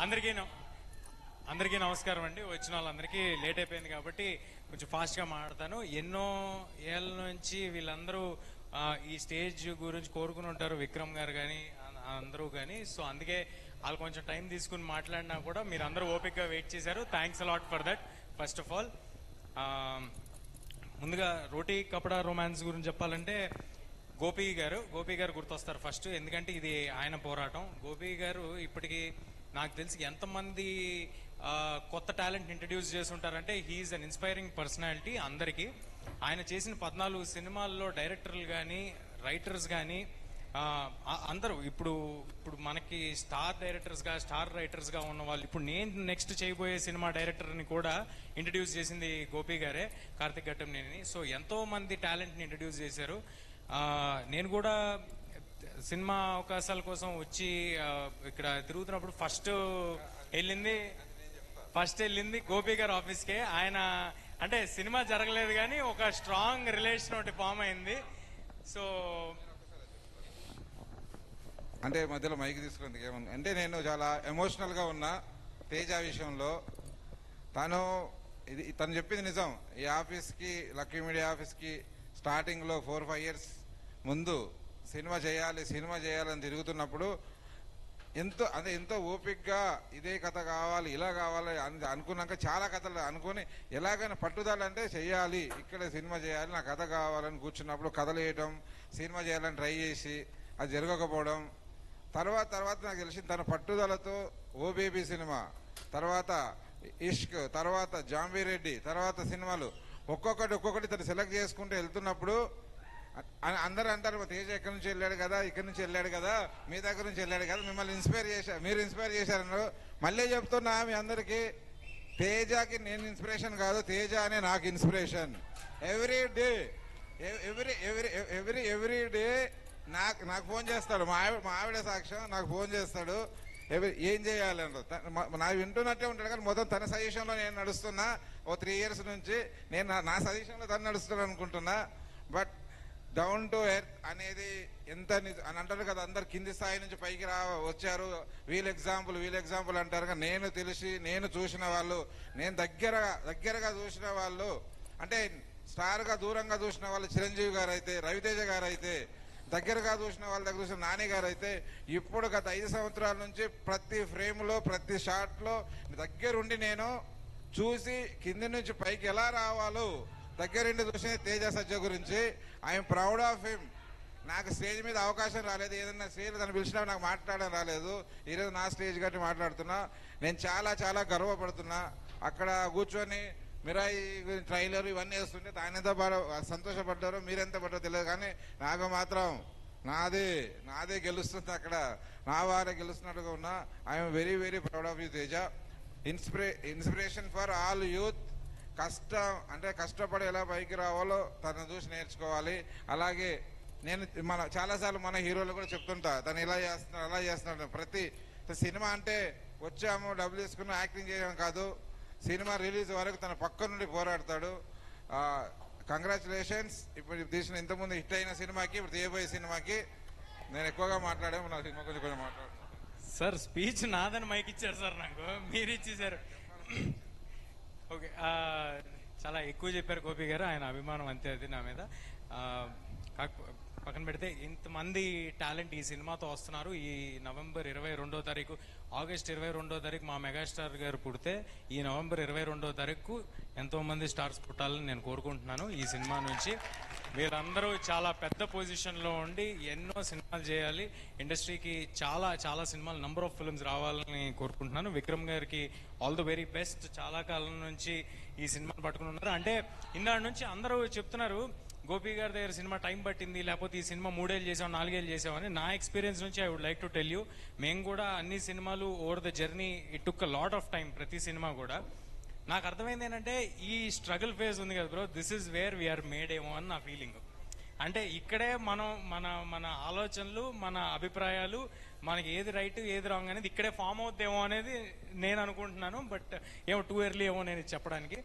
అందరికీ అందరికీ నమస్కారం అండి. వచ్చిన వాళ్ళందరికీ లేట్ అయిపోయింది కాబట్టి కొంచెం ఫాస్ట్గా మాట్లాడతాను. ఎన్నో ఏళ్ళ నుంచి వీళ్ళందరూ ఈ స్టేజ్ గురించి కోరుకుని ఉంటారు, విక్రమ్ గారు కానీ అందరూ కానీ. సో అందుకే వాళ్ళు కొంచెం టైం తీసుకుని మాట్లాడినా కూడా మీరు అందరూ ఓపిక్గా వెయిట్ చేశారు. Thanks a lot for that. First of all ముందుగా రోటీ కపడా రొమాన్స్ గురించి చెప్పాలంటే గోపి గారు గుర్తొస్తారు ఫస్ట్. ఎందుకంటే ఇది ఆయన పోరాటం. గోపి గారు ఇప్పటికీ నాకు తెలిసి ఎంతమంది కొత్త టాలెంట్ ఇంట్రడ్యూస్ చేస్తుంటారంటే హీఈస్ అన్ ఇన్స్పైరింగ్ పర్సనాలిటీ అందరికీ. ఆయన చేసిన 14 సినిమాల్లో డైరెక్టర్లు కానీ రైటర్స్ కానీ అందరూ ఇప్పుడు మనకి స్టార్ డైరెక్టర్స్గా స్టార్ రైటర్స్గా ఉన్న వాళ్ళు, ఇప్పుడు నేను నెక్స్ట్ చేయబోయే సినిమా డైరెక్టర్ని కూడా ఇంట్రడ్యూస్ చేసింది గోపి గారే, కార్తిక్ ఘట్టంనేని. సో ఎంతో మంది టాలెంట్ని ఇంట్రడ్యూస్ చేశారు. నేను కూడా సినిమా అవకాశాల కోసం వచ్చి ఇక్కడ తిరుగుతున్నప్పుడు ఫస్ట్ వెళ్ళింది గోపి గారి ఆఫీస్కే. ఆయన అంటే సినిమా జరగలేదు కానీ ఒక స్ట్రాంగ్ రిలేషన్ ఒకటి ఫామ్ అయింది. సో అంటే మధ్యలో మైక్ తీసుకుంది ఏమన్నా అంటే నేను చాలా ఎమోషనల్గా ఉన్నా తేజ విషయంలో. తను చెప్పింది నిజం. ఈ ఆఫీస్కి, లక్కీ మీడియా ఆఫీస్కి స్టార్టింగ్లో 4-5 ఇయర్స్ ముందు సినిమా చేయాలని తిరుగుతున్నప్పుడు ఎంతో ఓపిక్గా ఇదే కథ కావాలి, ఇలా కావాలి అని అనుకున్నాక చాలా కథలు అనుకుని ఎలాగైనా పట్టుదల అంటే చెయ్యాలి, ఇక్కడ సినిమా చేయాలి, నా కథ కావాలని కూర్చున్నప్పుడు కథలు వేయటం, సినిమా చేయాలని ట్రై చేసి అది జరగకపోవడం. తర్వాత నాకు తెలిసింది తన పట్టుదలతో ఓ బేబీ సినిమా, తర్వాత ఇష్క్, తర్వాత జాంబీరెడ్డి, తర్వాత సినిమాలు ఒక్కొక్కటి తను సెలెక్ట్ చేసుకుంటూ వెళ్తున్నప్పుడు అందరూ అంటారు తేజ ఎక్కడి నుంచి వెళ్ళాడు కదా, ఇక్కడి నుంచి వెళ్ళాడు కదా, మీ దగ్గర నుంచి వెళ్ళాడు కదా, మిమ్మల్ని మీరు ఇన్స్పైర్ చేశారన్నారు. మళ్ళీ చెప్తున్నా మీ అందరికీ, తేజకి నేను ఇన్స్పిరేషన్ కాదు, తేజ అనే నాకు ఇన్స్పిరేషన్. ఎవ్రీ డే నాకు ఫోన్ చేస్తాడు. మా ఆవిడ సాక్ష్యం, నాకు ఫోన్ చేస్తాడు ఏం చేయాలన్నారు. నాకు వింటున్నట్టే ఉంటాడు కానీ మొత్తం తన సజెషన్లో నేను నడుస్తున్నా. ఓ 3 ఇయర్స్ నుంచి నేను నా సజెషన్లో తను నడుస్తున్నాను అనుకుంటున్నా. బట్ డౌన్ టు ఎర్త్ అనేది ఎంత అని అంటారు కదా, అందరు కింది స్థాయి నుంచి పైకి వచ్చారు, వీళ్ళ ఎగ్జాంపుల్ అంటారు. నేను చూసిన వాళ్ళు, నేను దగ్గరగా చూసిన వాళ్ళు, అంటే స్టార్గా దూరంగా చూసిన వాళ్ళు చిరంజీవి గారు అయితే, రవితేజ గారు అయితే, దగ్గరగా చూసిన వాళ్ళ దగ్గర చూసిన నాని గారు అయితే, ఇప్పుడు గత 5 సంవత్సరాల నుంచి ప్రతి ఫ్రేమ్లో ప్రతి షాట్లో దగ్గరుండి నేను చూసి కింది నుంచి పైకి ఎలా రావాలో దగ్గరుండి చూసిన తేజ సజ్జ గురించి ఐఎమ్ ప్రౌడ్ ఆఫ్ హిమ్. నాకు స్టేజ్ మీద అవకాశం రాలేదు, ఏదన్నా స్టేజ్ తను పిలిచినా నాకు మాట్లాడడం రాలేదు. ఈరోజు నా స్టేజ్ కట్టి మాట్లాడుతున్నా. నేను చాలా గర్వపడుతున్నా. అక్కడ కూర్చొని మిరాయి ట్రైలర్ ఇవన్నీ వేస్తుంటే ఆయన ఎంత సంతోషపడ్డారో మీరెంత పడ్డారో తెలియదు, కానీ నాకు మాత్రం నాదే గెలుస్తుంది. అక్కడ నా వారే గెలుస్తున్నట్టుగా ఉన్నా. I'm very proud of you Teja. Inspiration for all youth. కష్టపడి ఎలా పైకి రావాలో తను చూసి నేర్చుకోవాలి. అలాగే నేను చాలాసార్లు మన హీరోలు కూడా చెప్తుంటా, తను ఇలా చేస్తున్నాడు అలా చేస్తున్నాడు. ప్రతి సినిమా అంటే వచ్చాము డబ్బులు తీసుకుని యాక్టింగ్ చేయడం కాదు, సినిమా రిలీజ్ వరకు తన పక్క నుండి పోరాడతాడు. కంగ్రాచులేషన్స్. ఇప్పుడు తీసిన ఇంతకుముందు హిట్ అయిన సినిమాకి, ఇప్పుడు తీయబోయే సినిమాకి నేను ఎక్కువగా మాట్లాడాము. నా సినిమా కొంచెం మాట్లాడు సార్. స్పీచ్ నాదని మైక్ ఇచ్చారు సార్, నాకు మీరు ఇచ్చేసారు. ఓకే, చాలా ఎక్కువ చెప్పారు గోపి గారు. ఆయన అభిమానం అంతే, అది నా మీద. పక్కన పెడితే ఇంతమంది టాలెంట్ ఈ సినిమాతో వస్తున్నారు. ఈ నవంబర్ 22వ తారీఖు, ఆగస్ట్ 22వ తారీఖు మా మెగాస్టార్ గారు పుడితే, ఈ నవంబర్ 22వ తారీఖు ఎంతోమంది స్టార్స్ పుట్టాలని నేను కోరుకుంటున్నాను. ఈ సినిమా నుంచి మీరందరూ చాలా పెద్ద పొజిషన్లో ఉండి ఎన్నో సినిమాలు చేయాలి. ఇండస్ట్రీకి చాలా సినిమాలు, నంబర్ ఆఫ్ ఫిల్మ్స్ రావాలని కోరుకుంటున్నాను. విక్రమ్ గారికి ఆల్ ది వెరీ బెస్ట్. చాలా కాలం నుంచి ఈ సినిమాని పట్టుకుని ఉన్నారు. అంటే ఇందాటి నుంచి అందరూ చెప్తున్నారు గోపి గారి దగ్గర సినిమా టైం పట్టింది, లేకపోతే ఈ సినిమా 3 ఏళ్ళు చేసాం 4 ఏళ్ళు చేసామని. నా ఎక్స్పీరియన్స్ నుంచి I would like to tell you, మేము కూడా అన్ని సినిమాలు over the journey it took a lot of time. ప్రతి సినిమా కూడా నాకు అర్థమైంది ఏంటంటే ఈ స్ట్రగుల్ ఫేజ్ ఉంది కదా bro, this is where we are made ఏమో అని నా ఫీలింగ్. అంటే ఇక్కడే మనం మన ఆలోచనలు, మన అభిప్రాయాలు, మనకి ఏది రైట్ ఏది రాంగ్ అనేది ఇక్కడే ఫామ్ అవుద్దేమో అనేది నేను అనుకుంటున్నాను. బట్ ఏమో టూ ఎర్లీ ఏమో నేను చెప్పడానికి.